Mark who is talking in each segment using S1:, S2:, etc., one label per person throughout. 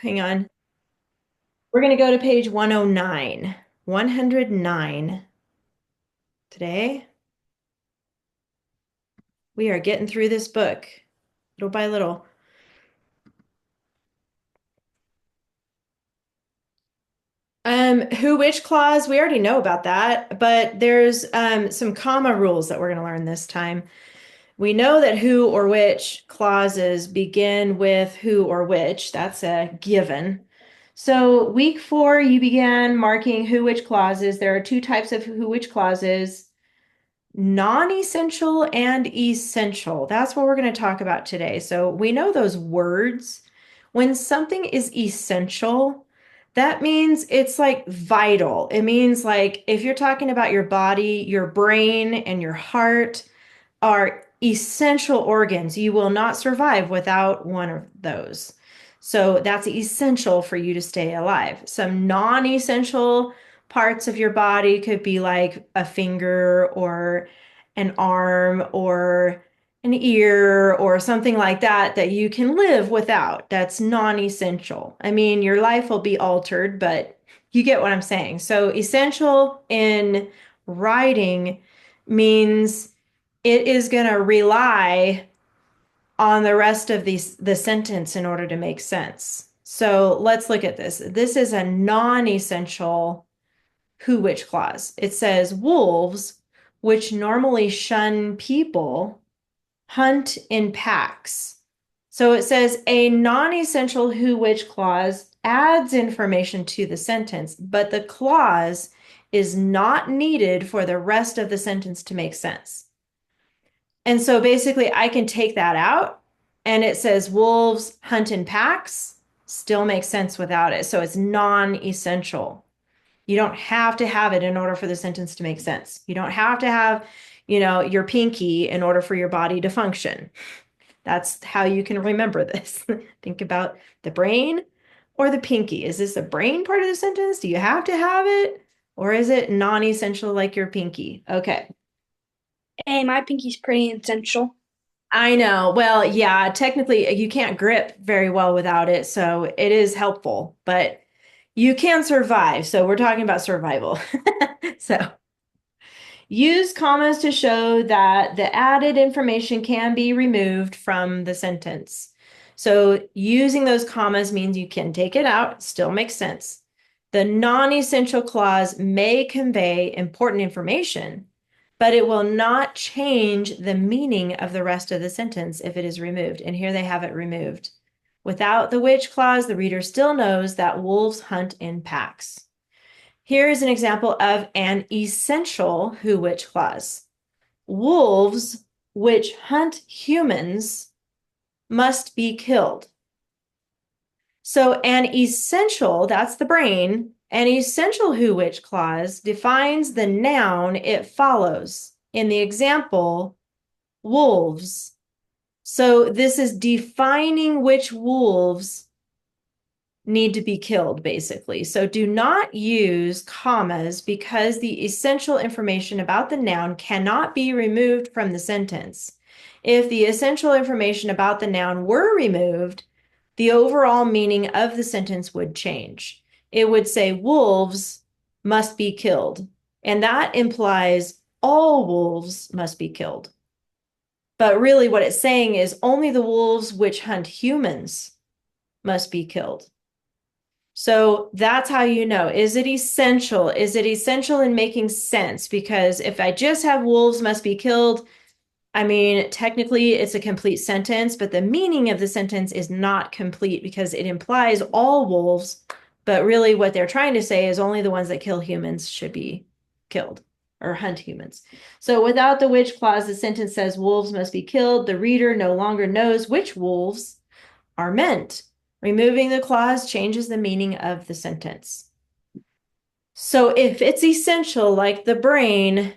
S1: Hang on. We're going to go to page 109. 109 today. We are getting through this book little by little. Who, which clause? We already know about that, but there's some comma rules that we're going to learn this time. We know that who or which clauses begin with who or which. That's a given. So week 4, you began marking who, which clauses. There are two types of who, which clauses. Non-essential and essential. That's what we're going to talk about today. So we know those words. When something is essential, that means it's like vital. It means like if you're talking about your body, your brain, and your heart are essential organs. You will not survive without one of those. So that's essential for you to stay alive. Some non-essential parts of your body could be like a finger or an arm or an ear or something like that that you can live without. That's non-essential. I mean, your life will be altered, but you get what I'm saying. So essential in writing means it is going to rely on the rest of the sentence in order to make sense. So let's look at this. This is a non-essential who which clause. It says wolves, which normally shun people, hunt in packs. So it says a non-essential who which clause adds information to the sentence, but the clause is not needed for the rest of the sentence to make sense. And so basically I can take that out and it says wolves hunt in packs, still makes sense without it. So it's non-essential. You don't have to have it in order for the sentence to make sense. You don't have to have, your pinky in order for your body to function. That's how you can remember this. Think about the brain or the pinky. Is this a brain part of the sentence? Do you have to have it? Or is it non-essential like your pinky? Okay.
S2: Hey, my pinky's pretty essential.
S1: I know. Well, yeah, technically you can't grip very well without it, so it is helpful, but you can survive. So we're talking about survival. So use commas to show that the added information can be removed from the sentence. So using those commas means you can take it out, still makes sense. The non-essential clause may convey important information, but it will not change the meaning of the rest of the sentence if it is removed. And here they have it removed. Without the which clause, the reader still knows that wolves hunt in packs. Here is an example of an essential who which clause. Wolves which hunt humans must be killed. So an essential, that's the brain, an essential who which clause defines the noun it follows. In the example, wolves. So this is defining which wolves need to be killed, basically. So do not use commas because the essential information about the noun cannot be removed from the sentence. If the essential information about the noun were removed, the overall meaning of the sentence would change. It would say wolves must be killed, and that implies all wolves must be killed. But really what it's saying is only the wolves which hunt humans must be killed. So that's how you know. Is it essential? Is it essential in making sense? Because if I just have wolves must be killed, I mean, technically it's a complete sentence, but the meaning of the sentence is not complete because it implies all wolves, but really what they're trying to say is only the ones that kill humans should be killed or hunt humans. So without the which clause, the sentence says wolves must be killed. The reader no longer knows which wolves are meant. Removing the clause changes the meaning of the sentence. So if it's essential, like the brain,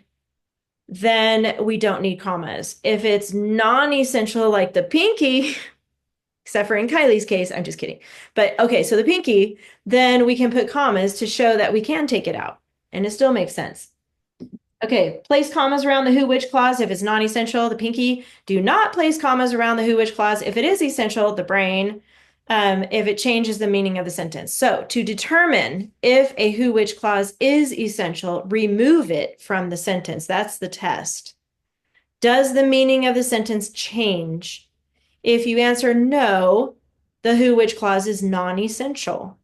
S1: then we don't need commas. If it's non-essential, like the pinky, except for in Kylie's case, I'm just kidding. But okay, so the pinky, then we can put commas to show that we can take it out and it still makes sense. Okay, place commas around the who which clause if it's non-essential, the pinky. Do not place commas around the who which clause if it is essential, the brain. if it changes the meaning of the sentence. So to determine if a who which clause is essential, remove it from the sentence. That's the test. Does the meaning of the sentence change? If you answer no, the who which clause is non-essential.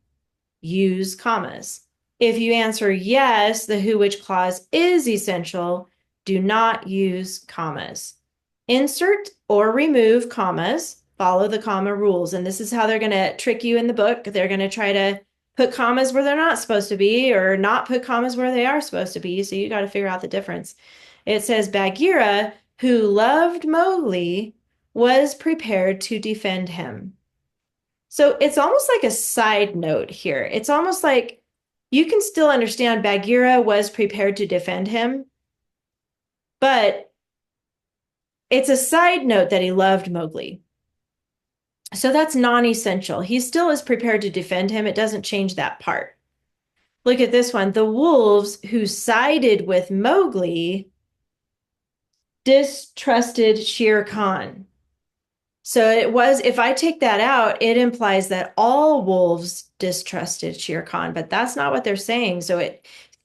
S1: Use commas. If you answer yes, the who which clause is essential, do not use commas. Insert or remove commas, follow the comma rules. And this is how they're going to trick you in the book. They're going to try to put commas where they're not supposed to be or not put commas where they are supposed to be. So you got to figure out the difference. It says Bagheera, who loved Mowgli, was prepared to defend him. So it's almost like a side note here. It's almost like you can still understand Bagheera was prepared to defend him, but it's a side note that he loved Mowgli. So that's non-essential. He still is prepared to defend him. It doesn't change that part. Look at this one. The wolves who sided with Mowgli distrusted Shere Khan. So it was, if I take that out, it implies that all wolves distrusted Shere Khan, but that's not what they're saying. So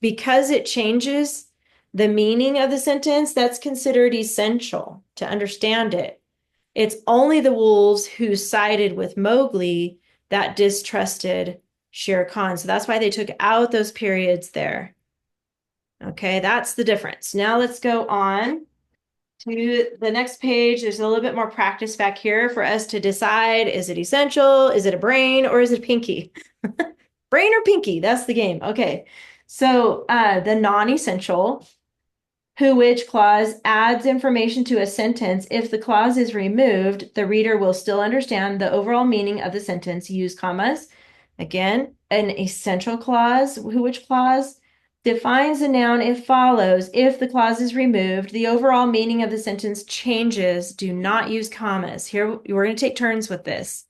S1: because it changes the meaning of the sentence, that's considered essential to understand it. It's only the wolves who sided with Mowgli that distrusted Shere Khan. So that's why they took out those periods there. Okay, that's the difference. Now let's go on to the next page. There's a little bit more practice back here for us to decide, is it essential? Is it a brain or is it pinky? Brain or pinky? That's the game. Okay. So the non-essential who which clause adds information to a sentence. If the clause is removed, the reader will still understand the overall meaning of the sentence. Use commas. Again, an essential clause, who which clause defines a noun. It follows. If the clause is removed, the overall meaning of the sentence changes. Do not use commas. Here, we're going to take turns with this.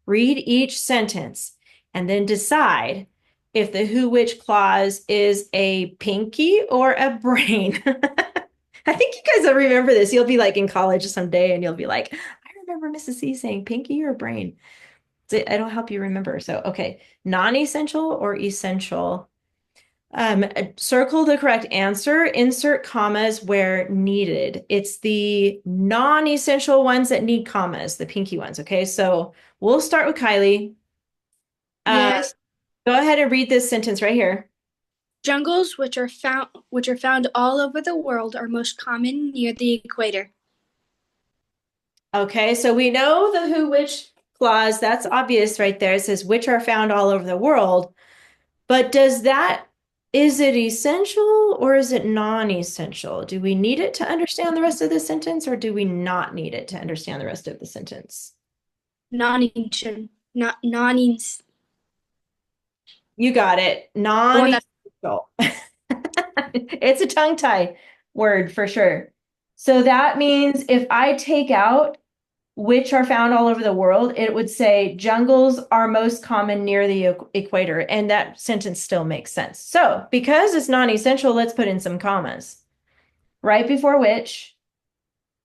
S1: Read each sentence and then decide if the who which clause is a pinky or a brain. I think you guys will remember this. You'll be like in college someday and you'll be like, I remember Mrs. C saying pinky or brain. It'll help you remember. So, okay, non-essential or essential. Circle the correct answer, insert commas where needed. It's the non-essential ones that need commas, the pinky ones. Okay, so we'll start with Kylie.
S2: Yes.
S1: Go ahead and read this sentence right here.
S2: Jungles which are found all over the world are most common near the equator.
S1: Okay, so we know the who which clause, that's obvious right there. It says which are found all over the world. But is it essential or is it non-essential? Do we need it to understand the rest of the sentence or do we not need it to understand the rest of the sentence?
S2: Non-essential. Not non
S1: You got it.
S2: the one that
S1: Non-essential. It's a tongue tie word for sure. So that means if I take out which are found all over the world, it would say jungles are most common near the equator. And that sentence still makes sense. So because it's non-essential, let's put in some commas. Right before which,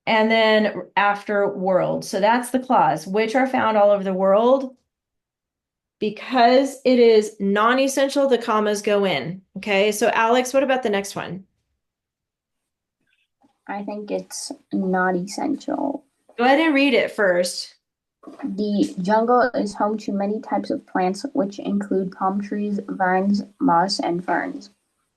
S1: and then after world. So that's the clause, which are found all over the world. Because it is non-essential, the commas go in. Okay, so Alex, what about the next one?
S3: I think it's not essential.
S1: Go ahead and read it first.
S3: The jungle is home to many types of plants, which include palm trees, vines, moss, and ferns.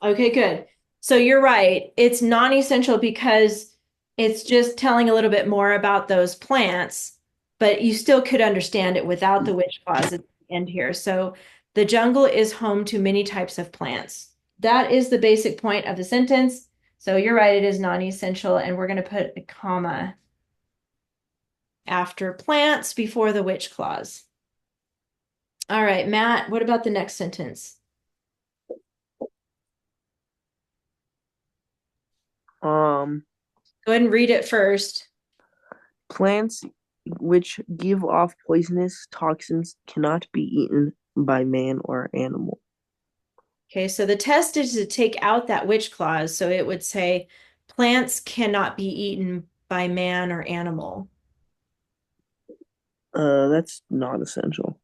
S1: Okay, good. So you're right. It's non-essential because it's just telling a little bit more about those plants, but you still could understand it without the which clause at the end here. So the jungle is home to many types of plants. That is the basic point of the sentence. So you're right, it is non-essential, and we're going to put a comma after plants before the which clause. All right, Matt, what about the next sentence? Go ahead and read it first.
S4: Plants which give off poisonous toxins cannot be eaten by man or animal.
S1: Okay, so the test is to take out that which clause. So it would say plants cannot be eaten by man or animal.
S4: That's not essential.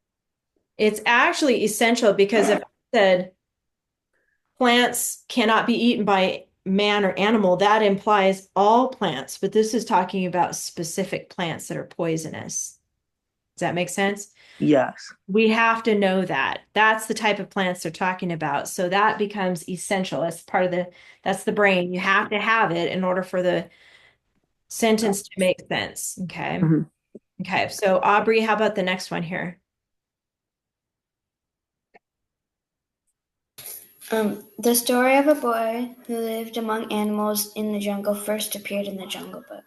S1: It's actually essential because if I said plants cannot be eaten by man or animal, that implies all plants, but this is talking about specific plants that are poisonous. Does that make sense?
S4: Yes.
S1: We have to know that. That's the type of plants they're talking about. So that becomes essential. That's part of that's the brain. You have to have it in order for the sentence to make sense. Okay.
S4: Mhm.
S1: Okay. So Aubrey, how about the next one here?
S5: The story of a boy who lived among animals in the jungle first appeared in the Jungle Book.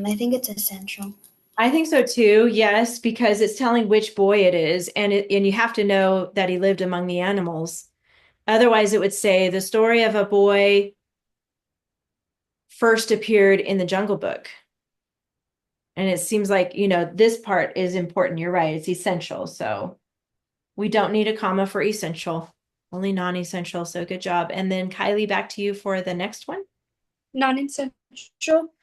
S5: I think it's essential.
S1: I think so too. Yes, because it's telling which boy it is, and you have to know that he lived among the animals. Otherwise, it would say the story of a boy first appeared in the Jungle Book. And it seems like, this part is important. You're right. It's essential. So we don't need a comma for essential, only non-essential. So good job. And then Kylie, back to you for the next one.
S2: Non-essential.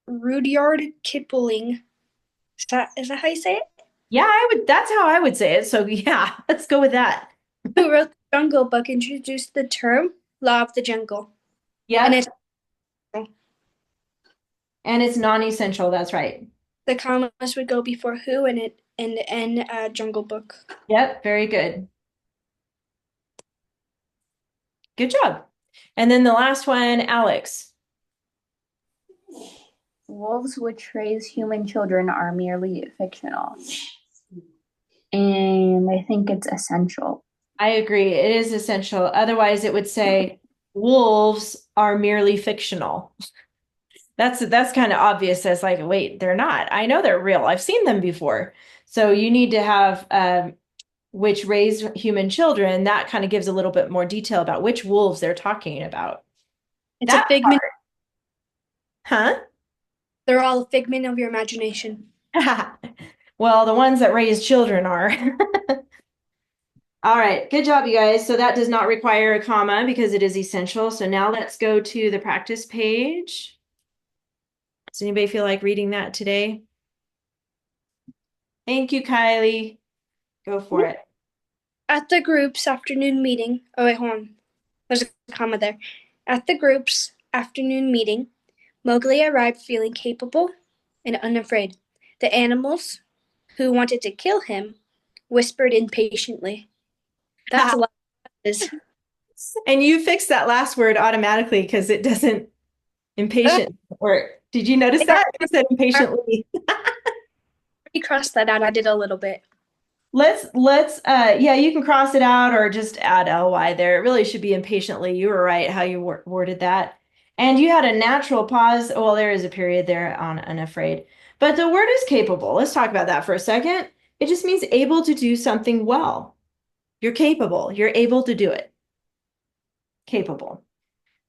S2: Rudyard Kipling. Is that how you say it?
S1: Yeah, that's how I would say it. So yeah, let's go with that.
S2: Who wrote the Jungle Book introduced the term law of the jungle.
S1: Yeah.
S2: And
S1: it's non-essential. That's right.
S2: the commas would go before who and Jungle Book.
S1: Yep, very good. Good job. And then the last one, Alex.
S3: Wolves which raise human children are merely fictional. And I think it's essential.
S1: I agree. It is essential. Otherwise, it would say wolves are merely fictional. That's kind of obvious as like, wait, they're not. I know they're real. I've seen them before. So you need to have which raise human children. That kind of gives a little bit more detail about which wolves they're talking about.
S2: It's a figment.
S1: Huh?
S2: They're all a figment of your imagination.
S1: Well, the ones that raise children are. All right, good job, you guys. So that does not require a comma because it is essential. So now let's go to the practice page. Does anybody feel like reading that today? Thank you, Kylie. Go for it.
S2: At the group's afternoon meeting, oh wait, hold on. There's a comma there. At the group's afternoon meeting, Mowgli arrived feeling capable and unafraid. The animals, who wanted to kill him, whispered impatiently. That's a lot of this.
S1: And you fixed that last word automatically because it doesn't impatient work. Did you notice that? It said impatiently.
S2: You crossed that out. I did a little bit.
S1: Yeah, you can cross it out or just add ly there. It really should be impatiently. You were right how you worded that. And you had a natural pause. Well, there is a period there on unafraid. But the word is capable. Let's talk about that for a second. It just means able to do something well. You're capable. You're able to do it. Capable.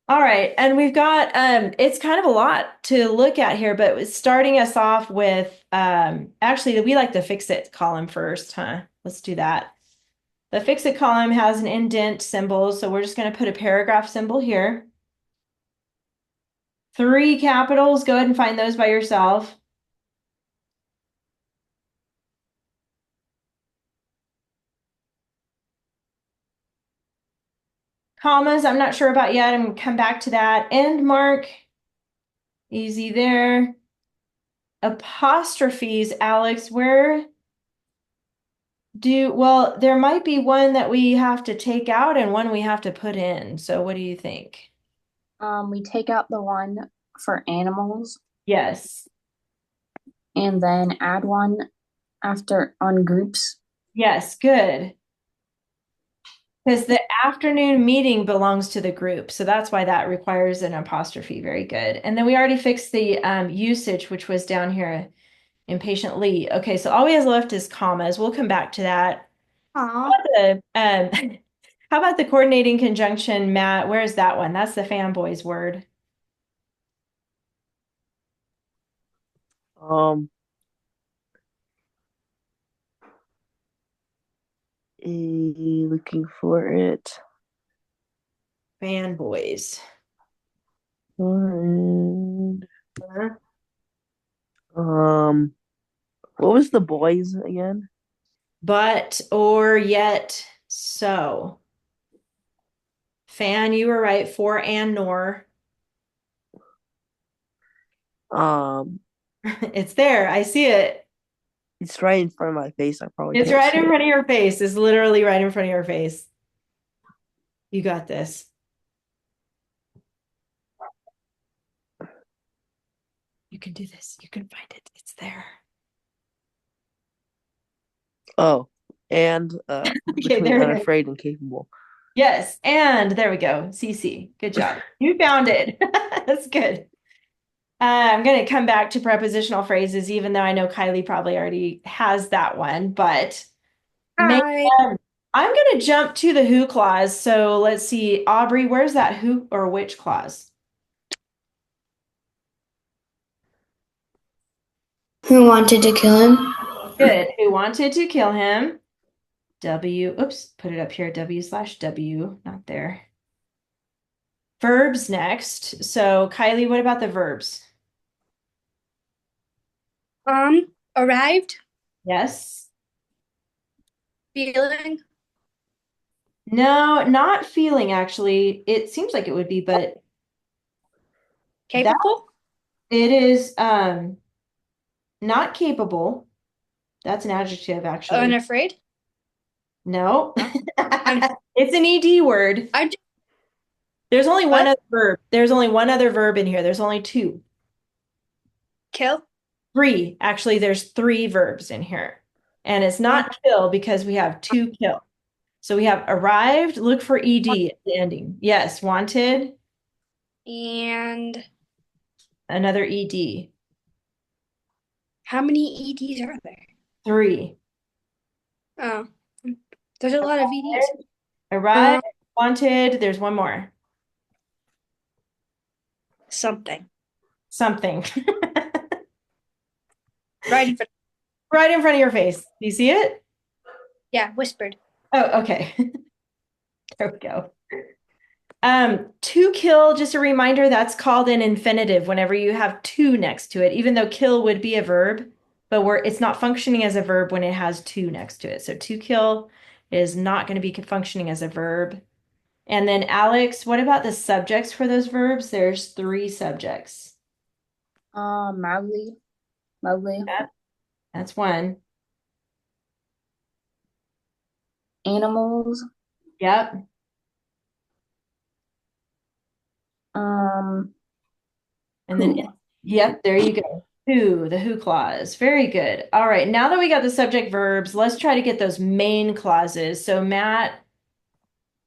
S1: All right, and we've got it's kind of a lot to look at here, but starting us off with actually we like the fix it column first, huh? Let's do that. The fix it column has an indent symbol, so we're just going to put a paragraph symbol here. 3 capitals, go ahead and find those by yourself. Commas, I'm not sure about yet. I'm going to come back to that. End mark, easy there. Apostrophes, Alex, well, there might be one that we have to take out and one we have to put in. So what do you think?
S3: We take out the one for animals
S1: Yes.
S3: and then add one after on groups.
S1: Yes, good. Because the afternoon meeting belongs to the group. So that's why that requires an apostrophe. Very good. And then we already fixed the usage, which was down here, impatiently. Okay, so all we have left is commas. We'll come back to that.
S2: Aww.
S1: How about the coordinating conjunction, Matt? Where's that one? That's the fanboys word.
S4: Looking for it.
S1: Fanboys.
S4: And, What was the boys again?
S1: But, or, yet, so. Fan, you were right. For and nor.
S4: Um,
S1: It's there. I see it.
S4: it's right in front of my face. I probably
S1: It's
S4: can't
S1: right
S4: see
S1: in
S4: it.
S1: front of your face. It's literally right in front of your face. You got this. You can do this. You can find it. It's there.
S4: Oh, and
S1: Okay,
S4: between
S1: there it is.
S4: unafraid and capable.
S1: Yes, and there we go. CC. Good job. You found it. That's good. I'm going to come back to prepositional phrases, even though I know Kylie probably already has that one. But
S2: Hi.
S1: I'm going to jump to the who clause. So let's see. Aubrey, where's that who or which clause?
S5: Who wanted to kill him?
S1: Good. Who wanted to kill him? W. Oops, put it up here. W/W, not there. Verbs next. So Kylie, what about the verbs?
S2: Arrived,
S1: Yes.
S2: feeling,
S1: No, not feeling actually. It seems like it would be, but that
S2: capable,
S1: it is not capable. That's an adjective actually.
S2: unafraid.
S1: No. It's an ED word.
S2: I
S1: There's only one
S2: what?
S1: other verb. There's only one other verb in here. There's only two.
S2: Kill.
S1: Three. Actually, there's three verbs in here. And it's not kill because we have to kill. So we have arrived, look for ED at the ending. Yes, wanted,
S2: And
S1: another ED.
S2: how many EDs are there?
S1: Three.
S2: Oh, there's a lot of EDs.
S1: Arrived, wanted, there's one more.
S2: Something.
S1: Something.
S2: Right in front.
S1: Right in front of your face. Do you see it?
S2: Yeah, whispered.
S1: Oh, okay. There we go. To kill, just a reminder, that's called an infinitive whenever you have to next to it, even though kill would be a verb, but it's not functioning as a verb when it has to next to it. So to kill is not going to be functioning as a verb. And then Alex, what about the subjects for those verbs? There's three subjects.
S3: Mowgli. Mowgli.
S1: Yep, that's one.
S3: Animals.
S1: Yep.
S3: Um,
S1: And then,
S3: who?
S1: yep, there you go. Who, the who clause. Very good. All right, now that we got the subject verbs, let's try to get those main clauses. So Matt,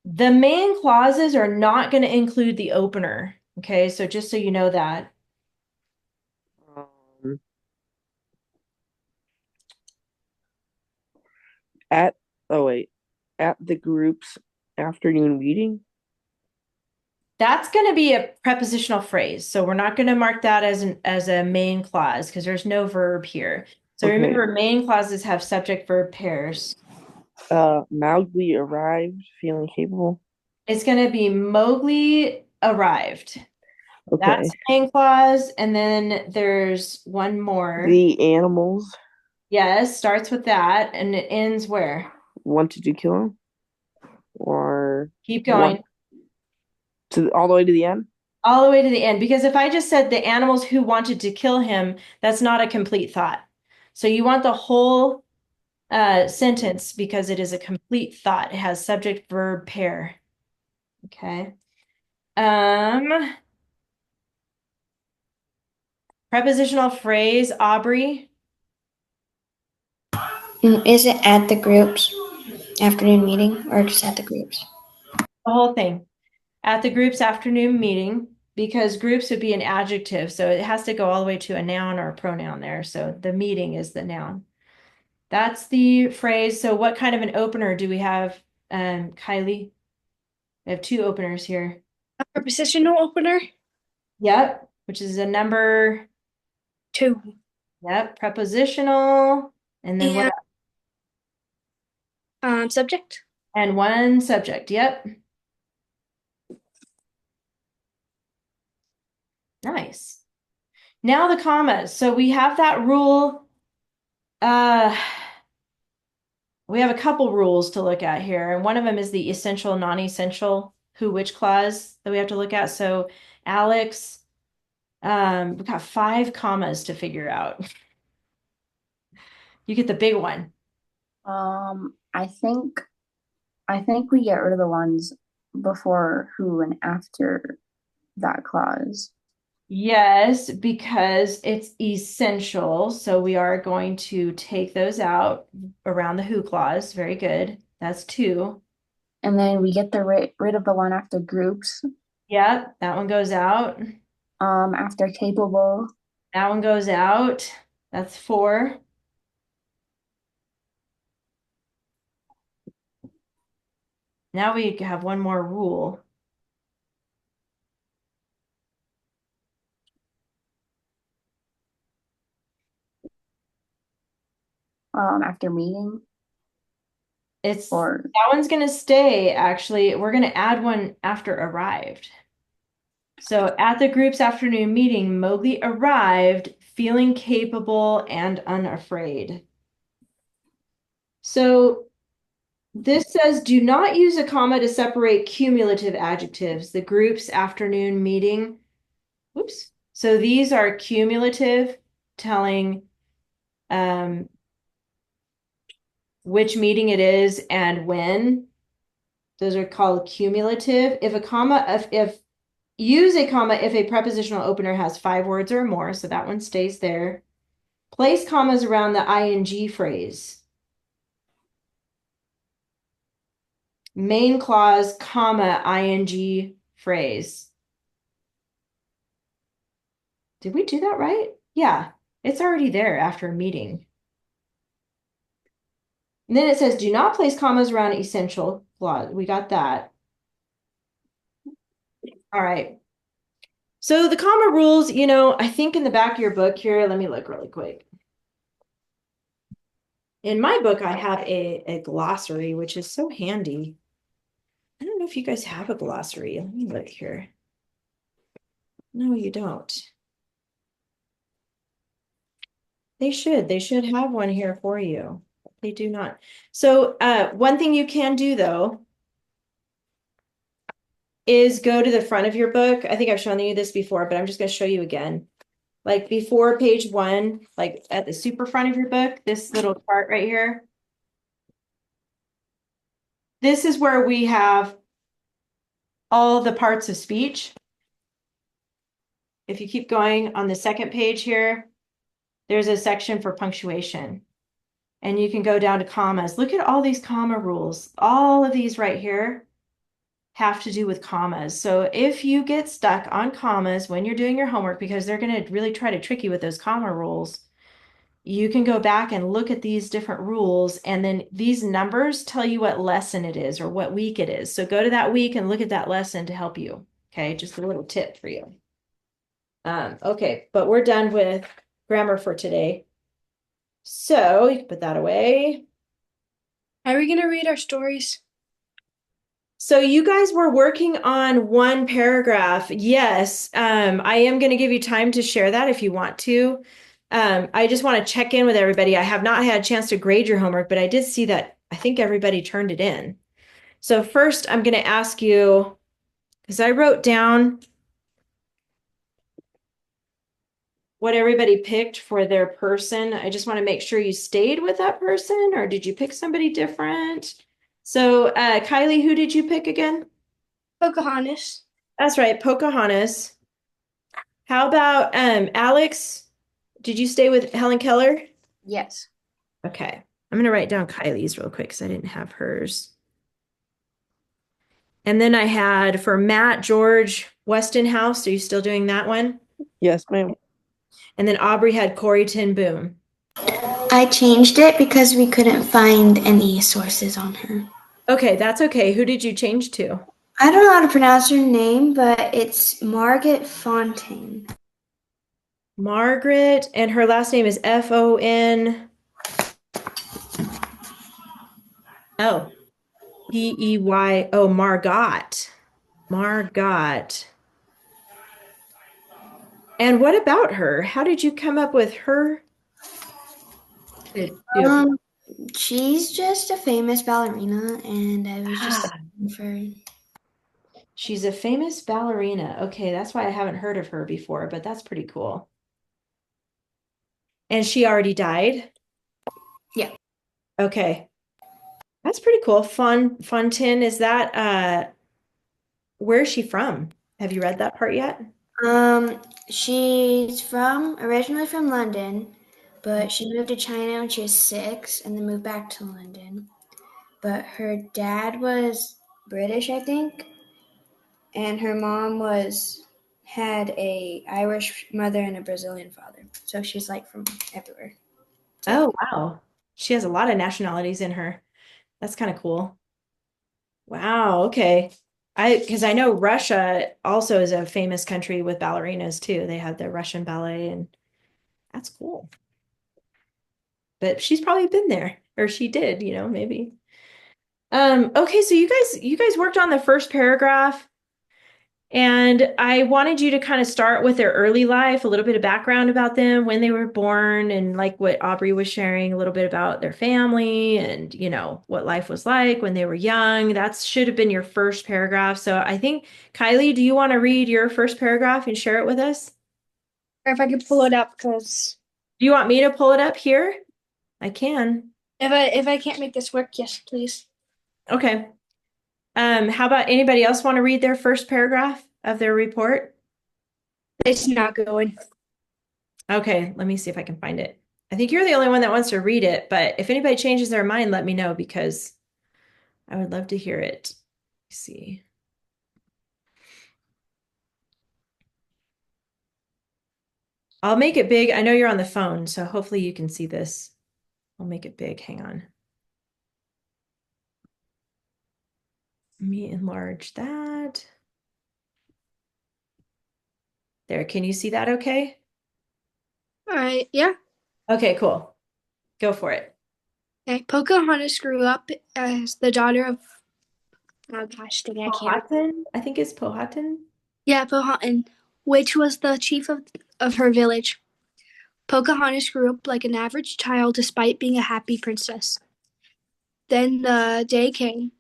S1: the main clauses are not going to include the opener. Okay, so just so you know that.
S4: Um, at oh wait, at the group's afternoon meeting.
S1: That's going to be a prepositional phrase. So we're not going to mark that as a main clause because there's no verb here. So
S4: Okay.
S1: remember, main clauses have subject verb pairs.
S4: Mowgli arrived, feeling capable.
S1: It's going to be Mowgli arrived.
S4: Okay.
S1: That's main clause, and then there's one more.
S4: The animals
S1: Yes, starts with that, and it ends where?
S4: wanted to kill him, or
S1: Keep going.
S4: all the way to the end.
S1: All the way to the end, because if I just said the animals who wanted to kill him, that's not a complete thought. So you want the whole sentence because it is a complete thought. It has subject verb pair. Okay. Prepositional phrase, Aubrey.
S5: Is it at the group's afternoon meeting or just at the group's?
S1: The whole thing. At the group's afternoon meeting, because groups would be an adjective, so it has to go all the way to a noun or a pronoun there. So the meeting is the noun. That's the phrase. So what kind of an opener do we have, Kylie? We have two openers here.
S2: A prepositional opener.
S1: Yep, which is a number
S2: 2.
S1: Yep, prepositional, and then what?
S2: Subject.
S1: And one subject. Yep. Nice. Now the commas. So we have that rule. We have a couple rules to look at here, and one of them is the essential, non-essential, who, which clause that we have to look at. So Alex, we've got 5 commas to figure out. You get the big one.
S3: I think we get rid of the ones before who and after that clause.
S1: Yes, because it's essential. So we are going to take those out around the who clause. Very good. That's 2.
S3: And then we get the rid of the one after groups.
S1: Yep, that one goes out.
S3: After capable.
S1: That one goes out. That's 4. Now we have one more rule.
S3: After meeting.
S1: That
S3: Or
S1: one's going to stay, actually. We're going to add one after arrived. So at the group's afternoon meeting, Mowgli arrived feeling capable and unafraid. So this says, do not use a comma to separate cumulative adjectives. The group's afternoon meeting. Oops. So these are cumulative, telling which meeting it is and when. Those are called cumulative. If a comma, if use a comma if a prepositional opener has 5 words or more, so that one stays there. Place commas around the ing phrase. Main clause, comma, ing phrase. Did we do that right? Yeah, it's already there after a meeting. And then it says, do not place commas around essential clause. We got that. All right. So the comma rules, I think in the back of your book here, let me look really quick. In my book, I have a glossary, which is so handy. I don't know if you guys have a glossary. Let me look here. No, you don't. They should. They should have one here for you. They do not. So one thing you can do, though, is go to the front of your book. I think I've shown you this before, but I'm just going to show you again. Like before page 1, like at the super front of your book, this little chart right here. This is where we have all the parts of speech. If you keep going on the second page here, there's a section for punctuation. And you can go down to commas. Look at all these comma rules. All of these right here have to do with commas. So if you get stuck on commas when you're doing your homework, because they're going to really try to trick you with those comma rules, you can go back and look at these different rules, and then these numbers tell you what lesson it is or what week it is. So go to that week and look at that lesson to help you. Okay, just a little tip for you. Okay, but we're done with grammar for today. So you can put that away.
S2: Are we going to read our stories?
S1: So you guys were working on one paragraph. Yes, I am going to give you time to share that if you want to. I just want to check in with everybody. I have not had a chance to grade your homework, but I did see that I think everybody turned it in. So first, I'm going to ask you, because I wrote down what everybody picked for their person. I just want to make sure you stayed with that person, or did you pick somebody different? So Kylie, who did you pick again?
S2: Pocahontas.
S1: That's right, Pocahontas. How about Alex? Did you stay with Helen Keller?
S3: Yes.
S1: Okay. I'm going to write down Kylie's real quick because I didn't have hers. And then I had for Matt, George, Westonhouse. Are you still doing that one?
S4: Yes, ma'am.
S1: And then Aubrey had Corrie ten Boom.
S5: I changed it because we couldn't find any sources on her.
S1: Okay, that's okay. Who did you change to?
S5: I don't know how to pronounce her name, but it's Margaret Fontaine.
S1: Margaret, and her last name is Fon. Oh, Pey. Oh, Margot. Margot. And what about her? How did you come up with her to do a
S5: Um, she's just a famous ballerina, and I was just
S1: Ah,
S5: for.
S1: she's a famous ballerina. Okay, that's why I haven't heard of her before, but that's pretty cool. And she already died?
S5: Yeah.
S1: Okay. That's pretty cool. Fontaine, is that where is she from? Have you read that part yet?
S5: She's originally from London, but she moved to China when she was 6, and then moved back to London. But her dad was British, I think, and her mom had a Irish mother and a Brazilian father. So she's like from everywhere. So
S1: Oh, wow. She has a lot of nationalities in her. That's kind of cool. Wow, okay. Because I know Russia also is a famous country with ballerinas too. They have the Russian ballet, and that's cool. But she's probably been there, or she did, maybe. Okay, so you guys worked on the first paragraph, and I wanted you to kind of start with their early life, a little bit of background about them, when they were born, and like what Aubrey was sharing, a little bit about their family and, what life was like when they were young. That should have been your first paragraph. So I think, Kylie, do you want to read your first paragraph and share it with us?
S2: Or if I could pull it up, because
S1: Do you want me to pull it up here? I can.
S2: if I can't make this work, yes, please.
S1: Okay. How about anybody else want to read their first paragraph of their report?
S2: It's not going.
S1: Okay, let me see if I can find it. I think you're the only one that wants to read it, but if anybody changes their mind, let me know because I would love to hear it. Let's see. I'll make it big. I know you're on the phone, so hopefully you can see this. I'll make it big. Hang on. Let me enlarge that. There, can you see that okay?
S2: All right, yeah.
S1: Okay, cool. Go for it.
S2: Okay. Pocahontas grew up as the daughter of, oh gosh, dang, I can't.
S1: Powhatan? I think it's Powhatan.
S2: Yeah, Powhatan, which was the chief of her village. Pocahontas grew up like an average child despite being a happy princess. Then the day came.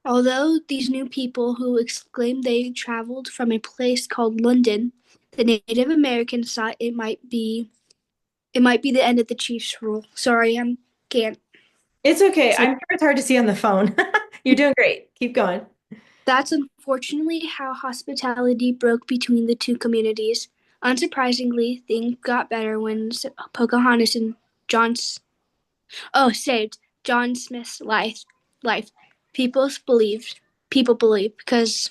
S2: Although these new people who exclaimed they traveled from a place called London, the Native Americans thought it might be the end of the chief's rule. Sorry, I can't
S1: It's okay.
S2: say.
S1: I'm sure it's hard to see on the phone. You're doing great. Keep going.
S2: That's unfortunately how hospitality broke between the two communities. Unsurprisingly, things got better when Pocahontas and saved John Smith's life. People believed because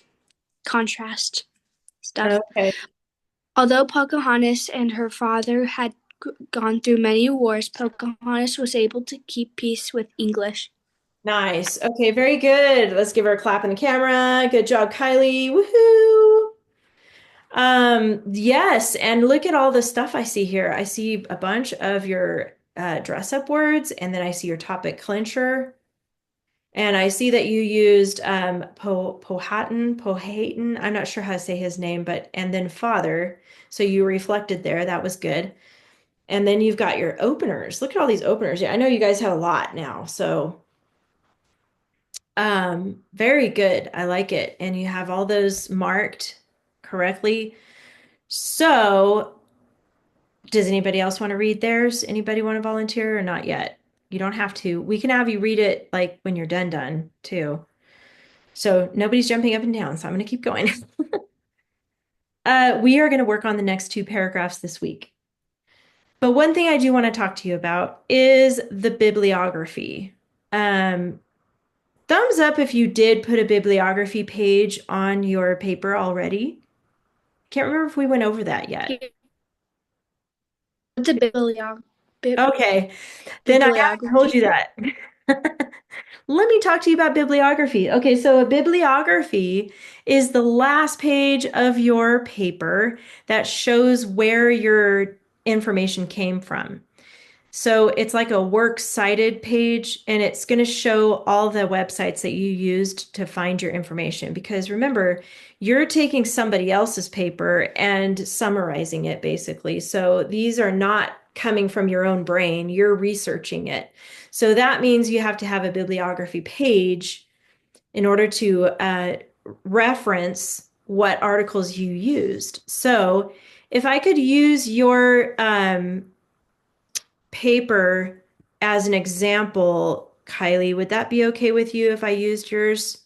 S2: contrast stuff.
S1: Okay.
S2: Although Pocahontas and her father had gone through many wars, Pocahontas was able to keep peace with English.
S1: Nice. Okay, very good. Let's give her a clap in the camera. Good job, Kylie. Woohoo. Yes, and look at all the stuff I see here. I see a bunch of your dress up words, and then I see your topic clincher. And I see that you used Powhatan. I'm not sure how to say his name, but and then father. So you reflected there. That was good. And then you've got your openers. Look at all these openers. Yeah, I know you guys have a lot now. So very good. I like it. And you have all those marked correctly. So does anybody else want to read theirs? Anybody want to volunteer or not yet? You don't have to. We can have you read it like when you're done too. So nobody's jumping up and down, so I'm going to keep going. We are going to work on the next two paragraphs this week. But one thing I do want to talk to you about is the bibliography. Thumbs up if you did put a bibliography page on your paper already. Can't remember if we went over that yet.
S2: What's a bibliography?
S1: Okay, then I haven't told you that. Let me talk to you about bibliography. Okay, so a bibliography is the last page of your paper that shows where your information came from. So it's like a works cited page, and it's going to show all the websites that you used to find your information. Because remember, you're taking somebody else's paper and summarizing it basically. So these are not coming from your own brain, you're researching it. So that means you have to have a bibliography page in order to reference what articles you used. So if I could use your paper as an example, Kylie, would that be okay with you if I used yours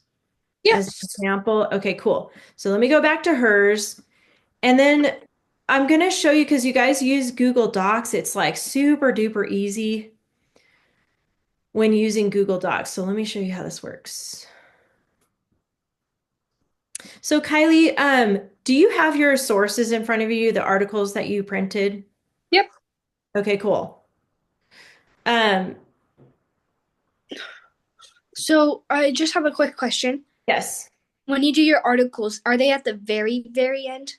S1: as an
S2: Yes.
S1: example? Okay, cool. So let me go back to hers. And then I'm going to show you, because you guys use Google Docs, it's like super duper easy when using Google Docs. So let me show you how this works. So Kylie, do you have your sources in front of you, the articles that you printed?
S2: Yep.
S1: Okay, cool. Um,
S2: So I just have a quick question.
S1: yes.
S2: When you do your articles, are they at the very, very end?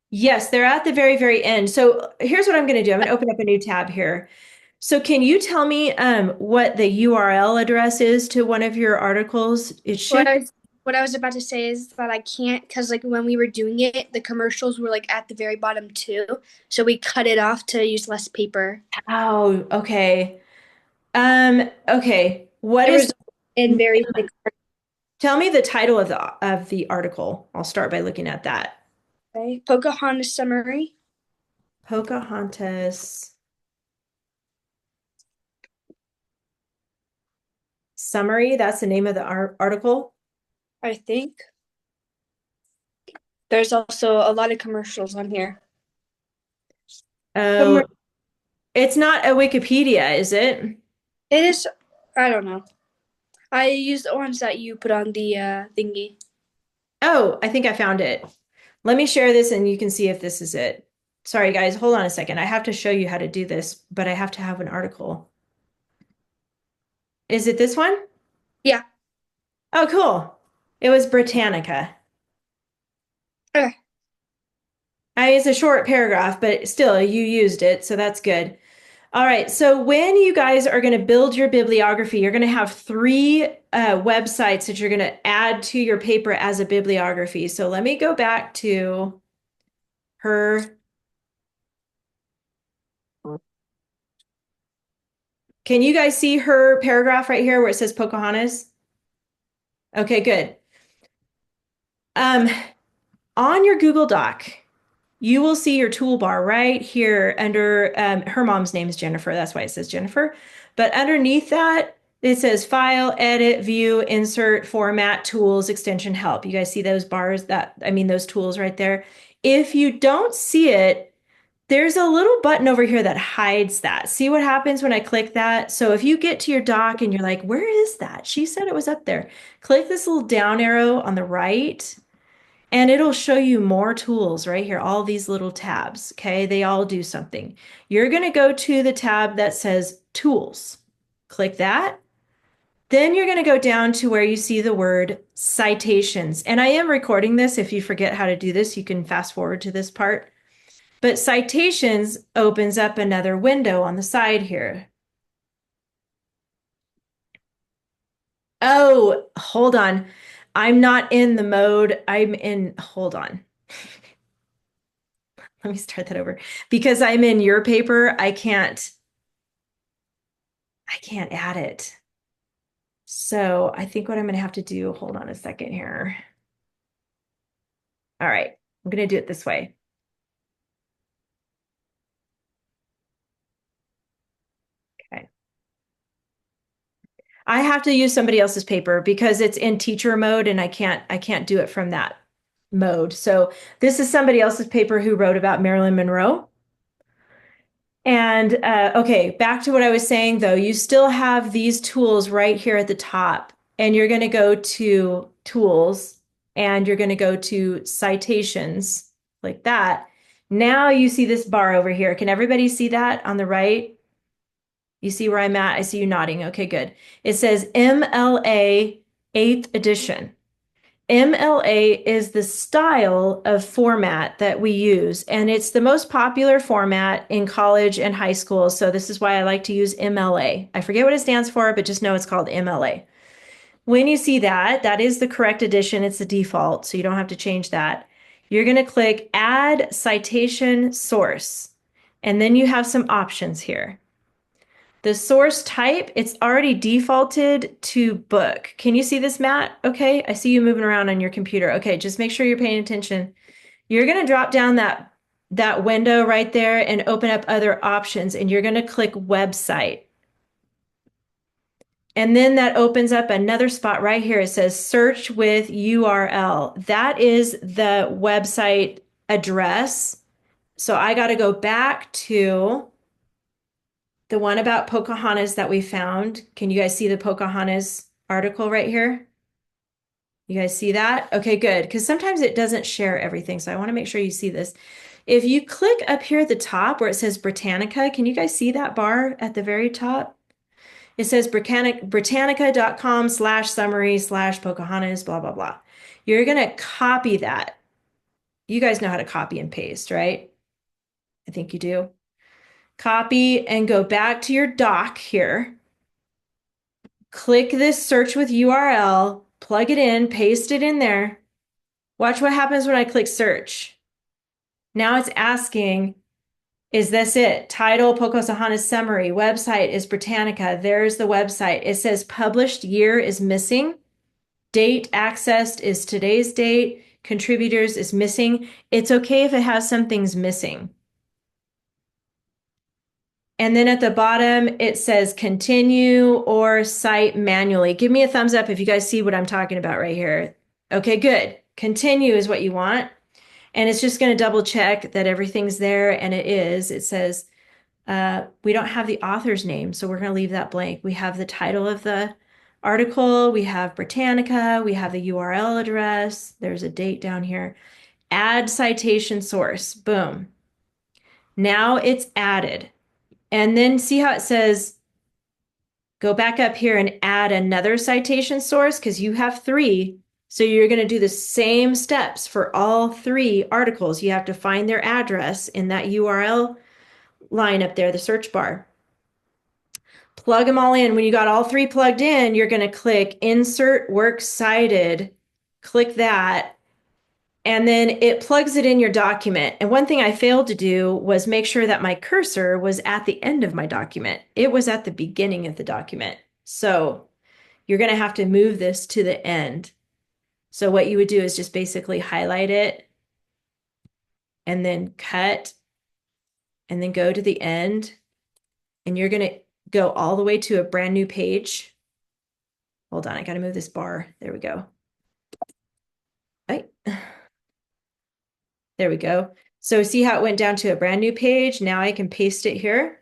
S1: Yes, they're at the very, very end. So here's what I'm going to do. I'm going to open up a new tab here. So can you tell me what the URL address is to one of your articles? It
S2: What
S1: should.
S2: I was about to say is that I can't, because like when we were doing it, the commercials were like at the very bottom too. So we cut it off to use less paper.
S1: Oh, okay. Okay. What
S2: It
S1: is
S2: was in very big.
S1: Tell me the title of the article. I'll start by looking at that.
S2: Okay. Pocahontas summary.
S1: Pocahontas summary. That's the name of the article.
S2: I think. There's also a lot of commercials on here.
S1: Oh, it's not a Wikipedia, is it?
S2: It is, I don't know. I use the ones that you put on the thingy.
S1: Oh, I think I found it. Let me share this and you can see if this is it. Sorry, guys, hold on a second. I have to show you how to do this, but I have to have an article. Is it this one?
S2: Yeah.
S1: Oh, cool. It was Britannica.
S2: Okay.
S1: It's a short paragraph, but still, you used it, so that's good. All right, so when you guys are going to build your bibliography, you're going to have three websites that you're going to add to your paper as a bibliography. So let me go back to her. Can you guys see her paragraph right here where it says Pocahontas? Okay, good. On your Google Doc, you will see your toolbar right here under her mom's name is Jennifer. That's why it says Jennifer. But underneath that, it says File, Edit, View, Insert, Format, Tools, Extension, Help. You guys see those bars those tools right there. If you don't see it, there's a little button over here that hides that. See what happens when I click that? So if you get to your doc and you're like, where is that? She said it was up there. Click this little down arrow on the right and it'll show you more tools right here, all these little tabs, okay? They all do something. You're gonna go to the tab that says Tools. Click that. Then you're gonna go down to where you see the word Citations. And I am recording this. If you forget how to do this, you can fast forward to this part. But Citations opens up another window on the side here. Oh, hold on. I'm not in the mode. Hold on. Let me start that over. Because I'm in your paper, I can't add it. So I think what I'm going to have to do, hold on a second here. All right, I'm going to do it this way. Okay. I have to use somebody else's paper because it's in teacher mode and I can't do it from that mode. So this is somebody else's paper who wrote about Marilyn Monroe. And okay, back to what I was saying though, you still have these tools right here at the top, and you're going to go to Tools and you're going to go to Citations like that. Now you see this bar over here. Can everybody see that on the right? You see where I'm at? I see you nodding. Okay, good. It says MLA 8th edition. MLA is the style of format that we use, and it's the most popular format in college and high school. So this is why I like to use MLA. I forget what it stands for, but just know it's called MLA. When you see that, that is the correct edition. It's the default, so you don't have to change that. You're going to click Add Citation Source, and then you have some options here. The source type, it's already defaulted to book. Can you see this, Matt? Okay, I see you moving around on your computer. Okay, just make sure you're paying attention. You're going to drop down that window right there and open up other options, and you're going to click website. And then that opens up another spot right here. It says search with URL. That is the website address. So I got to go back to the one about Pocahontas that we found. Can you guys see the Pocahontas article right here? You guys see that? Okay, good. Because sometimes it doesn't share everything. So I want to make sure you see this. If you click up here at the top where it says Britannica, can you guys see that bar at the very top? It says Britannica.com/summary/Pocahontas, blah, blah, blah. You're going to copy that. You guys know how to copy and paste, right? I think you do. Copy and go back to your doc here. Click this search with URL, plug it in, paste it in there. Watch what happens when I click search. Now it's asking, is this it? Title, Pocahontas summary. Website is Britannica. There's the website. It says published year is missing. Date accessed is today's date. Contributors is missing. It's okay if it has some things missing. And then at the bottom, it says continue or cite manually. Give me a thumbs up if you guys see what I'm talking about right here. Okay, good. Continue is what you want. And it's just going to double check that everything's there, and it is. It says we don't have the author's name, so we're going to leave that blank. We have the title of the article. We have Britannica. We have the URL address. There's a date down here. Add citation source. Boom. Now it's added. And then see how it says, go back up here and add another citation source because you have 3. So you're going to do the same steps for all 3 articles. You have to find their address in that URL line up there, the search bar. Plug them all in. When you got all 3 plugged in, you're going to click Insert Works Cited. Click that. And then it plugs it in your document. And one thing I failed to do was make sure that my cursor was at the end of my document. It was at the beginning of the document. So you're going to have to move this to the end. So what you would do is just basically highlight it and then cut and then go to the end. And you're going to go all the way to a brand new page. Hold on, I got to move this bar. There we go. Right. There we go. So see how it went down to a brand new page? Now I can paste it here.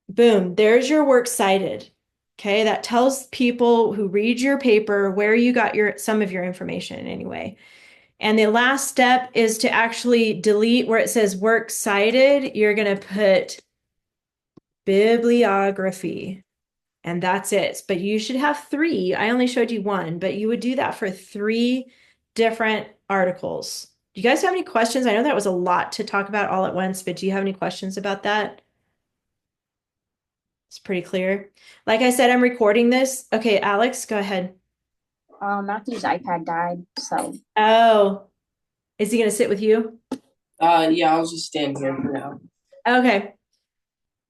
S1: Boom, there's your works cited. Okay, that tells people who read your paper where you got some of your information anyway. And the last step is to actually delete where it says works cited. You're going to put bibliography. And that's it. But you should have 3. I only showed you 1, but you would do that for 3 different articles. Do you guys have any questions? I know that was a lot to talk about all at once, but do you have any questions about that? It's pretty clear. Like I said, I'm recording this. Okay, Alex, go ahead.
S3: Matthew's iPad died, so.
S1: Oh, is he going to sit with you?
S6: Yeah, I'll just stand here for now.
S1: Okay.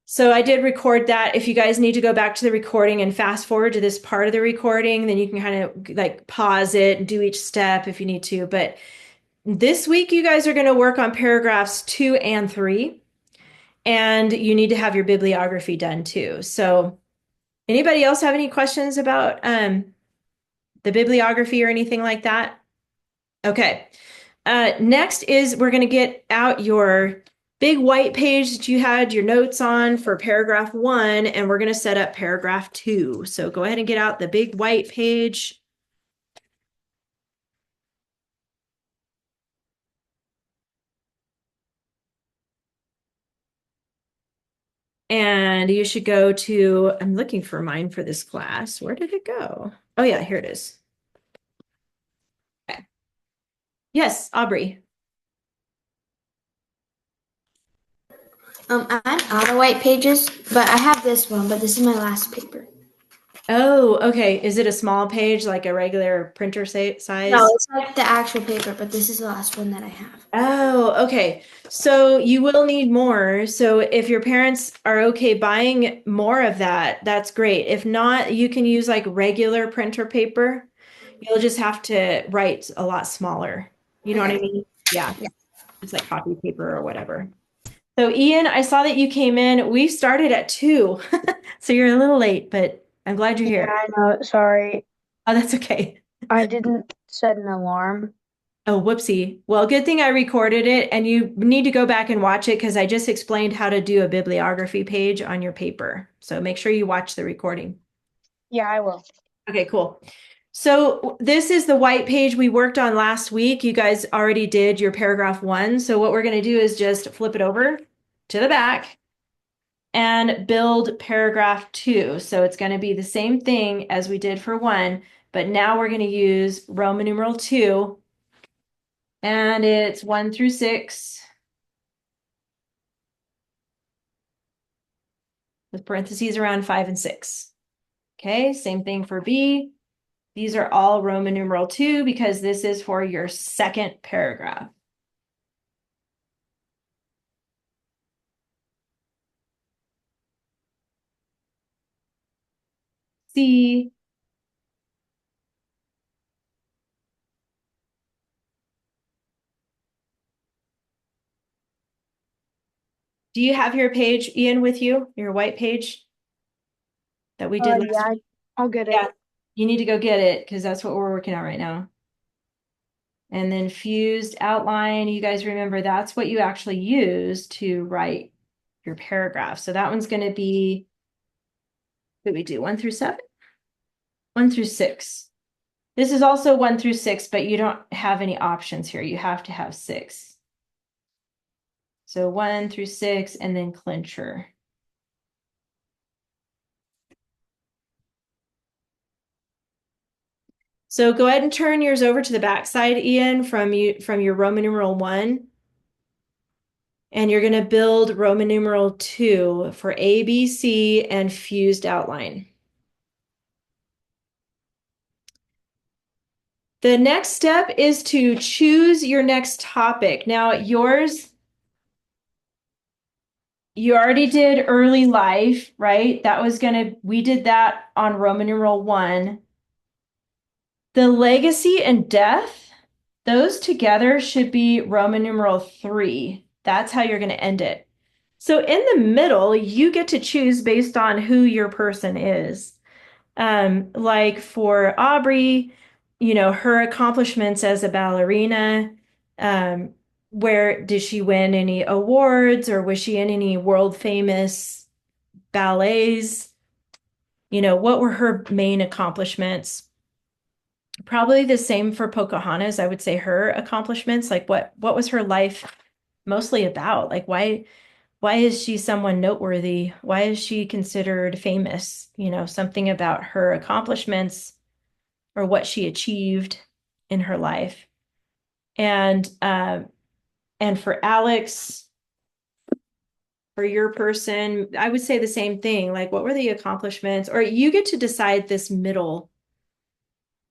S1: So I did record that. If you guys need to go back to the recording and fast forward to this part of the recording, then you can kind of like pause it and do each step if you need to. But this week, you guys are going to work on paragraphs 2 and 3, and you need to have your bibliography done too. So anybody else have any questions about the bibliography or anything like that? Okay. Next is we're going to get out your big white page that you had your notes on for paragraph 1, and we're going to set up paragraph 2. So go ahead and get out the big white page. And you should go to, I'm looking for mine for this class. Where did it go? Oh yeah, here it is. Yes, Aubrey.
S5: I'm out of white pages, but I have this one, but this is my last paper.
S1: Oh, okay. Is it a small page, like a regular printer
S5: No,
S1: size?
S5: it's like the actual paper, but this is the last one that I have.
S1: Oh, okay. So you will need more. So if your parents are okay buying more of that, that's great. If not, you can use like regular printer paper. You'll just have to write a lot smaller. You know what I
S5: Okay.
S1: mean? Yeah,
S5: Yeah.
S1: it's like copy paper or whatever. So Ian, I saw that you came in. We started at 2, so you're a little late, but I'm glad you're
S7: Yeah,
S1: here.
S7: I know. Sorry.
S1: Oh, that's okay.
S7: I didn't set an alarm.
S1: Oh, whoopsie. Well, good thing I recorded it, and you need to go back and watch it because I just explained how to do a bibliography page on your paper. So make sure you watch the recording.
S7: Yeah, I will.
S1: Okay, cool. So this is the white page we worked on last week. You guys already did your paragraph 1. So what we're going to do is just flip it over to the back and build paragraph 2. So it's going to be the same thing as we did for 1, but now we're going to use Roman numeral 2, and it's 1 through 6. With parentheses around 5 and 6. Okay, same thing for B. These are all Roman numeral 2 because this is for your second paragraph. C. Do you have your page, Ian, with you? Your white page that we did last
S7: Yeah,
S1: week?
S7: I'll get it.
S1: Yeah, you need to go get it because that's what we're working on right now. And then fused outline, you guys remember that's what you actually use to write your paragraph. So that one's going to be, what did we do, 1 through 7? 1 through 6. This is also 1 through 6, but you don't have any options here. You have to have 6. So 1 through 6 and then clincher. So go ahead and turn yours over to the back side, Ian, from your Roman numeral 1. And you're going to build Roman numeral 2 for A, B, C, and fused outline. The next step is to choose your next topic. Now, yours, you already did early life, right? We did that on Roman numeral 1. The legacy and death, those together should be Roman numeral 3. That's how you're going to end it. So in the middle, you get to choose based on who your person is. Like for Aubrey, her accomplishments as a ballerina, where did she win any awards or was she in any world famous ballets? What were her main accomplishments? Probably the same for Pocahontas. I would say her accomplishments, like what was her life mostly about? Like why is she someone noteworthy? Why is she considered famous? Something about her accomplishments or what she achieved in her life. And for Alex, for your person, I would say the same thing. Like, what were the accomplishments? Or you get to decide this middle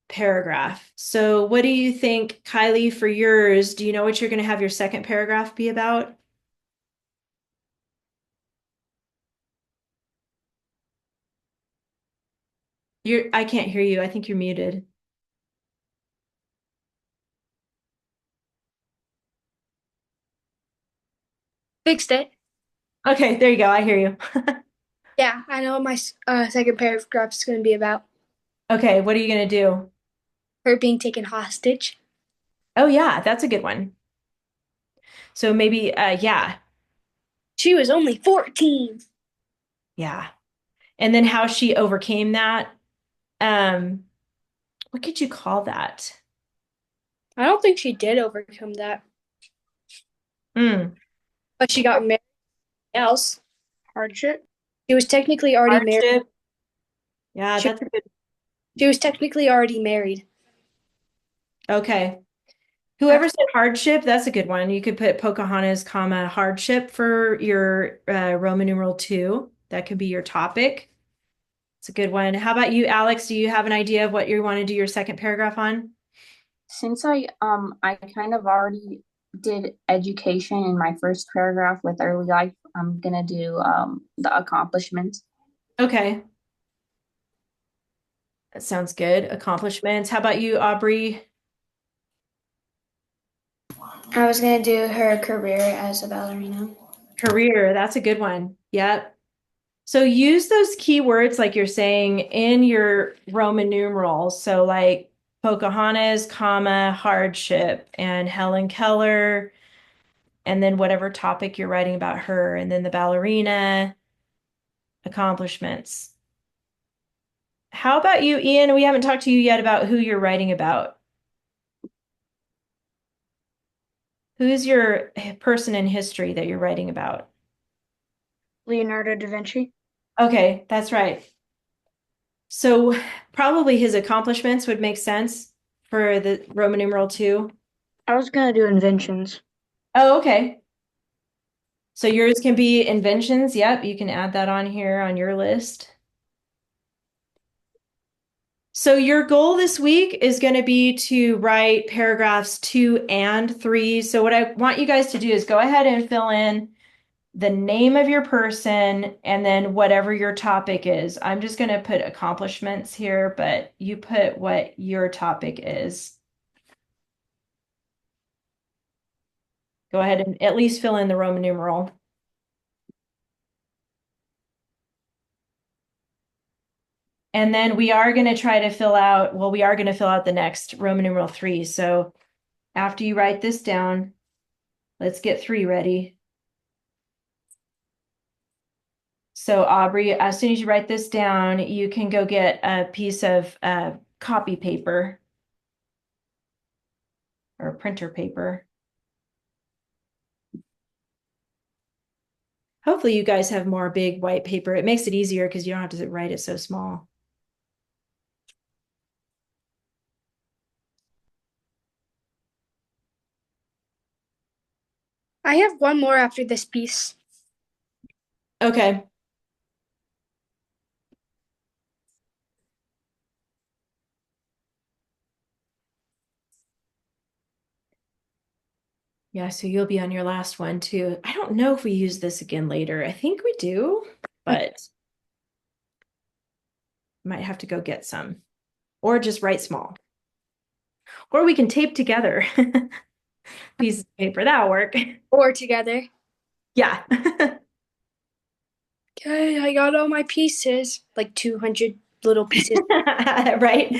S1: paragraph. So what do you think, Kylie, for yours? Do you know what you're going to have your second paragraph be about? I can't hear you. I think you're muted.
S2: Fixed it.
S1: Okay, there you go. I hear you.
S2: Yeah, I know what my second paragraph is going to be about.
S1: Okay, what are you going to do?
S2: Her being taken hostage.
S1: Oh, yeah, that's a good one. So maybe, yeah,
S2: She was only 14.
S1: yeah. And then how she overcame that. What could you call that?
S2: I don't think she did overcome that.
S1: Mm,
S2: But she got married else.
S7: Hardship.
S2: She was technically already married.
S1: hardship. Yeah,
S2: She,
S1: that's a good.
S2: she was technically already married.
S1: Okay. Whoever said hardship, that's a good one. You could put Pocahontas, comma, hardship for your Roman numeral 2. That could be your topic. It's a good one. How about you, Alex? Do you have an idea of what you want to do your second paragraph on?
S3: Since I kind of already did education in my first paragraph with early life, I'm gonna do the accomplishments.
S1: Okay. That sounds good. Accomplishments. How about you, Aubrey?
S5: I was gonna do her career as a ballerina.
S1: Career. That's a good one. Yep. So use those keywords like you're saying in your Roman numerals. So like Pocahontas, comma, hardship, and Helen Keller, and then whatever topic you're writing about her, and then the ballerina, accomplishments. How about you, Ian? We haven't talked to you yet about who you're writing about. Who's your person in history that you're writing about?
S7: Leonardo da Vinci.
S1: Okay, that's right. So probably his accomplishments would make sense for the Roman numeral 2.
S7: I was gonna do inventions.
S1: Oh, okay. So yours can be inventions. Yep, you can add that on here on your list. So your goal this week is going to be to write paragraphs 2 and 3. So what I want you guys to do is go ahead and fill in the name of your person and then whatever your topic is. I'm just going to put accomplishments here, but you put what your topic is. Go ahead and at least fill in the Roman numeral. And then we are going to try to fill out, well, we are going to fill out the next Roman numeral 3. So after you write this down, let's get 3 ready. So Aubrey, as soon as you write this down, you can go get a piece of copy paper or printer paper. Hopefully you guys have more big white paper. It makes it easier because you don't have to write it so small.
S2: I have one more after this piece.
S1: Okay. Yeah, so you'll be on your last one too. I don't know if we use this again later. I think we do, but might have to go get some or just write small. Or we can tape together pieces of paper. That'll work.
S2: Or together.
S1: Yeah.
S2: Okay, I got all my pieces. Like 200 little pieces.
S1: Right.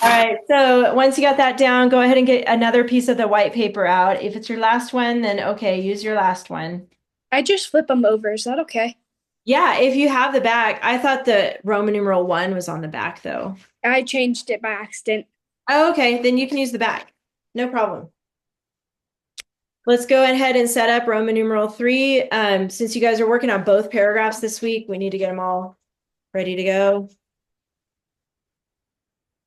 S1: All right. So once you got that down, go ahead and get another piece of the white paper out. If it's your last one, then okay, use your last one.
S2: I just flip them over. Is that okay?
S1: Yeah, if you have the back. I thought the Roman numeral 1 was on the back though.
S2: I changed it by accident.
S1: Oh, okay, then you can use the back. No problem. Let's go ahead and set up Roman numeral 3. Since you guys are working on both paragraphs this week, we need to get them all ready to go.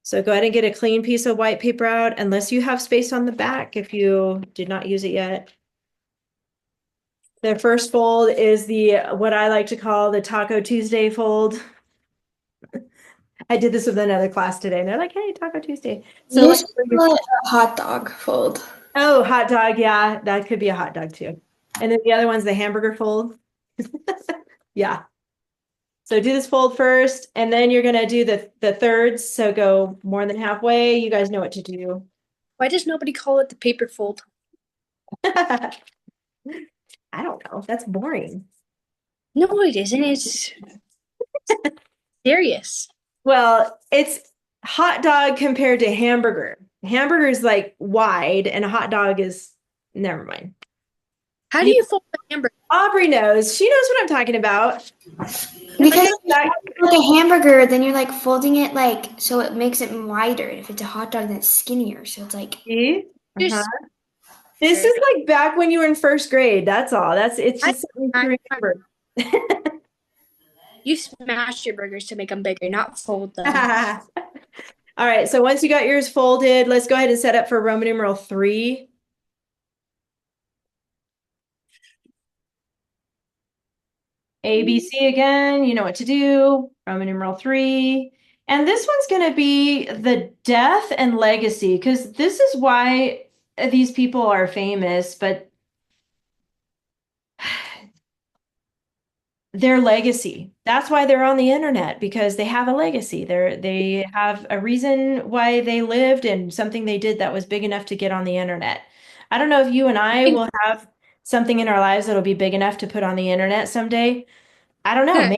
S1: So go ahead and get a clean piece of white paper out, unless you have space on the back if you did not use it yet. The first fold is what I like to call the Taco Tuesday fold. I did this with another class today, and they're like, "Hey, Taco Tuesday." So
S5: Use a hot dog fold.
S1: oh, hot dog, yeah, that could be a hot dog too. And then the other one's the hamburger fold. Yeah. So do this fold first, and then you're gonna do the thirds. So go more than halfway. You guys know what to do.
S2: Why does nobody call it the paper fold?
S1: I don't know. That's boring.
S2: No, it isn't. It's serious.
S1: Well, it's hot dog compared to hamburger. Hamburger is like wide, and a hot dog is never mind.
S2: How do you fold a hamburger?
S1: Aubrey knows. She knows what I'm talking about.
S5: Because if it's like a hamburger, then you're like folding it like so it makes it wider. If it's a hot dog, then it's skinnier. So it's like
S1: See?
S2: Just-
S1: Uh-huh. This is like back when you were in first grade. That's all. It's just something to remember.
S2: You smash your burgers to make them bigger, not fold them.
S1: All right, so once you got yours folded, let's go ahead and set up for Roman numeral 3. ABC again, you know what to do. Roman numeral 3. And this one's going to be the death and legacy, because this is why these people are famous, but their legacy. That's why they're on the internet, because they have a legacy. They have a reason why they lived and something they did that was big enough to get on the internet. I don't know if you and I will have something in our lives that'll be big enough to put on the internet someday. I don't know.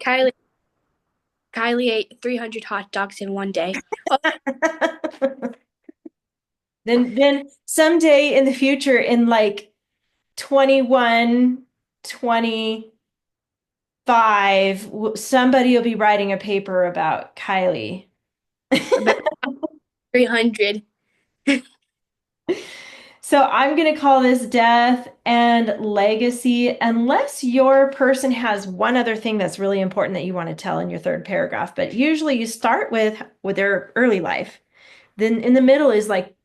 S2: Kylie ate 300 hot dogs in one day. Oh,
S1: Then someday in the future, in like 21, 25, somebody will be writing a paper about Kylie.
S2: about 300.
S1: So I'm going to call this death and legacy, unless your person has one other thing that's really important that you want to tell in your third paragraph. But usually you start with their early life. Then in the middle is like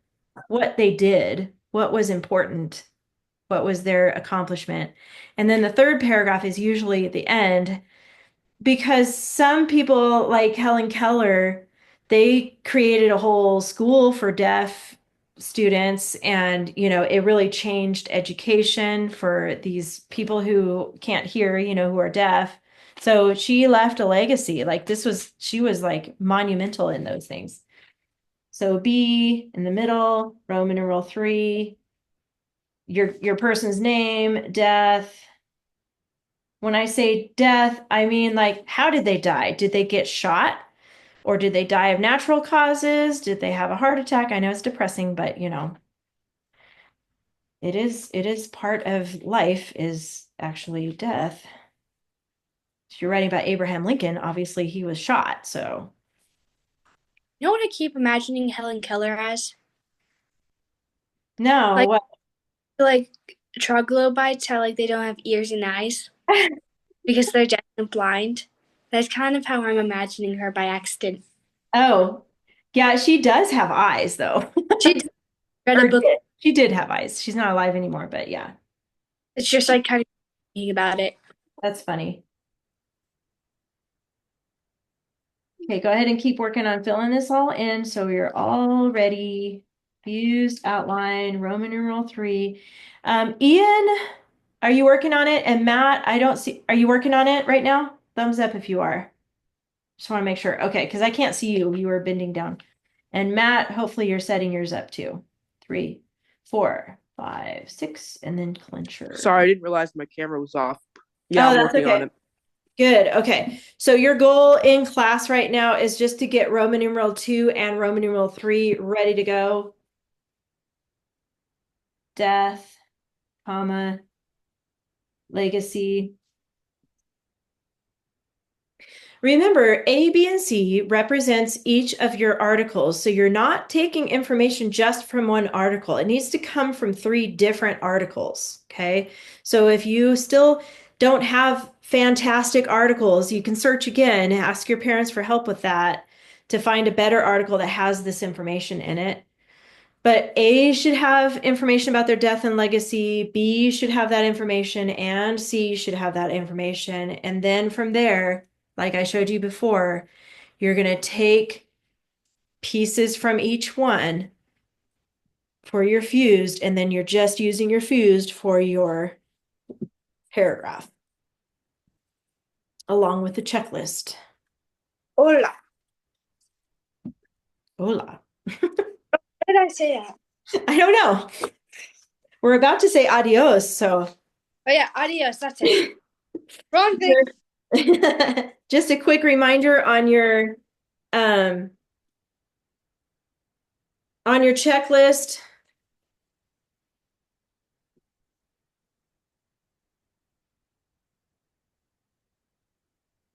S1: what they did, what was important, what was their accomplishment. And then the third paragraph is usually at the end, because some people like Helen Keller, they created a whole school for deaf students, and it really changed education for these people who can't hear, who are deaf. So she left a legacy. Like she was like monumental in those things. So B in the middle, Roman numeral 3, your person's name, death. When I say death, I mean like, how did they die? Did they get shot? Or did they die of natural causes? Did they have a heart attack? I know it's depressing, but it is part of life, is actually death. If you're writing about Abraham Lincoln, obviously he was shot, so.
S2: You know what I keep imagining Helen Keller as?
S1: No,
S2: Like,
S1: what?
S2: like troglodytes, how like they don't have ears and eyes because they're deaf and blind. That's kind of how I'm imagining her by accident.
S1: Oh, yeah, she does have eyes though.
S2: She read a
S1: Or
S2: book.
S1: did. She did have eyes. She's not alive anymore, but yeah,
S2: It's just like kind of thinking about it.
S1: that's funny. Okay, go ahead and keep working on filling this all in. So you're all ready. Fused outline, Roman numeral 3. Ian, are you working on it? And Matt, I don't see, are you working on it right now? Thumbs up if you are. Just want to make sure. Okay, because I can't see you. You were bending down. And Matt, hopefully you're setting yours up too. 3, 4, 5, 6, and then clincher.
S4: Sorry, I didn't realize my camera was off.
S1: Oh,
S4: Yeah, I'm
S1: that's
S4: working on
S1: okay.
S4: it.
S1: Good. Okay. So your goal in class right now is just to get Roman numeral 2 and Roman numeral 3 ready to go. Death, comma, legacy. Remember, A, B, and C represents each of your articles. So you're not taking information just from one article. It needs to come from 3 different articles. Okay. So if you still don't have fantastic articles, you can search again, ask your parents for help with that to find a better article that has this information in it. But A should have information about their death and legacy, B should have that information, and C should have that information. And then from there, like I showed you before, you're going to take pieces from each one for your fused, and then you're just using your fused for your paragraph, along with the checklist.
S2: Hola.
S1: Hola.
S2: Why did I say that?
S1: I don't know. We're about to say adios, so.
S2: Oh yeah, adios. That's it. Wrong thing.
S1: Just a quick reminder on your checklist.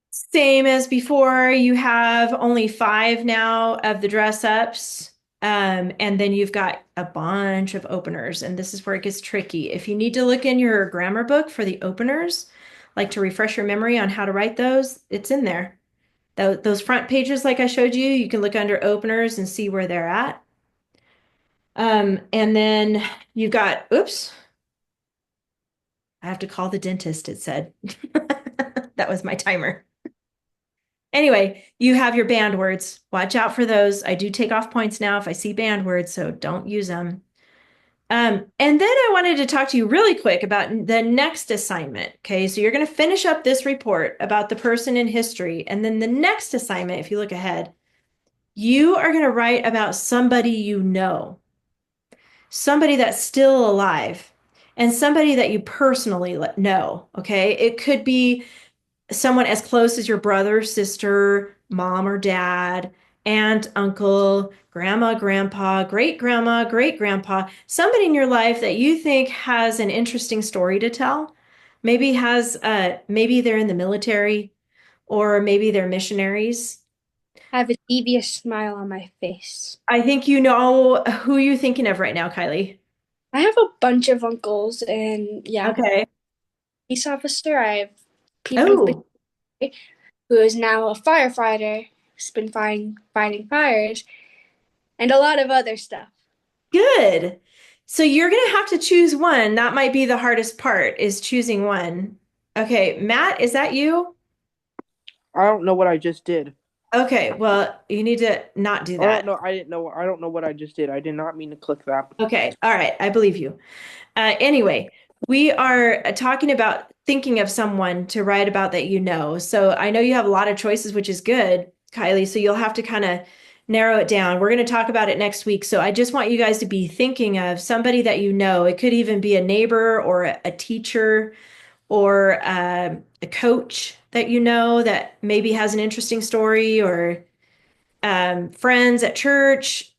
S1: Same as before, you have only 5 now of the dress ups. And then you've got a bunch of openers, and this is where it gets tricky. If you need to look in your grammar book for the openers, like to refresh your memory on how to write those, it's in there. Those front pages, like I showed you, you can look under openers and see where they're at. And then you've got, oops, I have to call the dentist, it said. That was my timer. Anyway, you have your banned words. Watch out for those. I do take off points now if I see banned words, so don't use them. And then I wanted to talk to you really quick about the next assignment. Okay, so you're going to finish up this report about the person in history. And then the next assignment, if you look ahead, you are going to write about somebody you know, somebody that's still alive, and somebody that you personally know. Okay, it could be someone as close as your brother, sister, mom or dad, aunt, uncle, grandma, grandpa, great grandma, great grandpa, somebody in your life that you think has an interesting story to tell. Maybe they're in the military or maybe they're missionaries.
S2: I have a devious smile on my face.
S1: I think you know who you're thinking of right now, Kylie.
S2: I have a bunch of uncles, and yeah,
S1: Okay.
S2: police officer. I have people
S1: Oh,
S2: who is now a firefighter, who's been fighting fires, and a lot of other stuff.
S1: good. So you're going to have to choose one. That might be the hardest part is choosing one. Okay, Matt, is that you?
S4: I don't know what I just did.
S1: Okay, well, you need to not do
S4: I
S1: that.
S4: don't know. I didn't know. I don't know what I just did. I did not mean to click that.
S1: Okay, all right, I believe you. Anyway, we are talking about thinking of someone to write about that you know. So I know you have a lot of choices, which is good, Kylie. So you'll have to kind of narrow it down. We're going to talk about it next week. So I just want you guys to be thinking of somebody that you know. It could even be a neighbor or a teacher or a coach that you know that maybe has an interesting story or friends at church.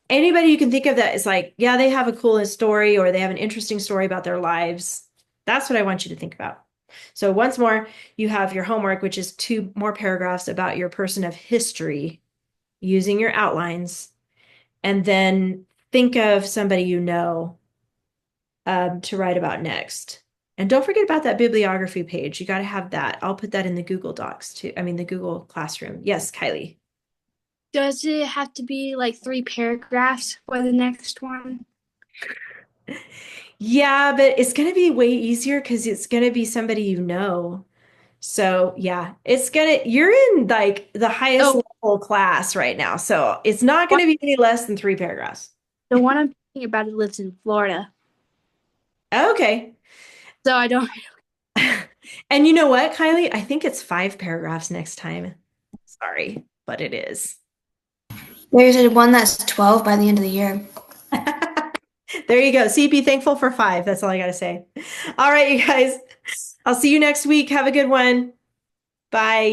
S1: Anybody you can think of that is like, yeah, they have a cool story or they have an interesting story about their lives. That's what I want you to think about. So once more, you have your homework, which is 2 more paragraphs about your person of history using your outlines. And then think of somebody you know to write about next. And don't forget about that bibliography page. You got to have that. I'll put that in the Google Docs too. I mean, the Google Classroom. Yes, Kylie.
S2: Does it have to be like 3 paragraphs for the next one?
S1: Yeah, but it's going to be way easier because it's going to be somebody you know. So yeah, you're in like the highest level class right now. So it's not going to be any less than 3 paragraphs.
S2: The one I'm thinking about lives in Florida,
S1: Okay.
S2: so I don't.
S1: And you know what, Kylie? I think it's 5 paragraphs next time. Sorry, but it is.
S5: There's one that's 12 by the end of the year.
S1: There you go. See, be thankful for 5. That's all I got to say. All right, you guys. I'll see you next week. Have a good one. Bye.